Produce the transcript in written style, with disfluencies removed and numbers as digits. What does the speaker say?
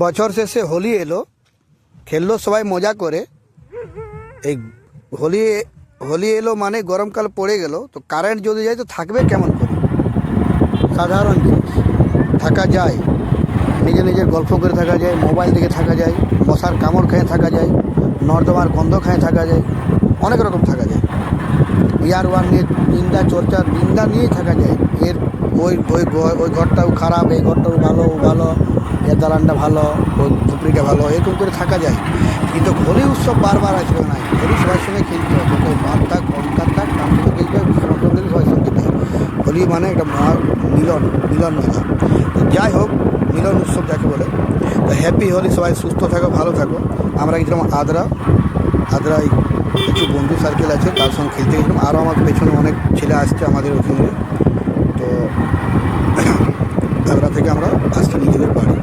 বছর শেষে হোলি এলো, খেললো সবাই মজা করে। এই হোলি হোলি এলো মানে গরমকাল পড়ে গেল, তো কারেন্ট যদি যায় তো থাকবে কেমন করে? সাধারণ জিনিস, থাকা যায়, নিজে নিজের গল্প করে থাকা যায়, মোবাইল দেখে থাকা যায়, মশার কামড় খেয়ে থাকা যায়, নর্দমার গন্ধ খেয়ে থাকা যায়, অনেক রকম থাকা যায়। ইয়ার ওয়ার নিয়ে নিন্দা চর্চা নিন্দা নিয়েই থাকা যায়। এর ওই ঘরটাও খারাপ, এই ঘরটাও ভালো, ও ভালো, এর দালানটা ভালো, ওই ঝুপড়িটা ভালো, এরকম করে থাকা যায়। কিন্তু হোলি উৎসব বারবার আসবে না, হোলি সবার সঙ্গে খেলতে হয়, যত বাদ থাক কমকার থাক তার সঙ্গে খেলতে হয়, সমর্থন দিলে সবার সঙ্গে খেলতে হয়। হোলি মানে একটা মহা মিলন মেলা। তো যাই হোক, মিলন উৎসব যাকে বলে। তো হ্যাপি হোলি, সবাই সুস্থ থাকো, ভালো থাকো। আমরা গেছিলাম আদ্রায় কিছু বন্ধু সার্কেল আছে, তার সঙ্গে খেলতে গেছিলাম। আরও আমার পেছনে অনেক ছেলে আসছে আমাদের ওখানে। তো আদ্রা থেকে আমরা আসছি নিজেদের বাড়ি।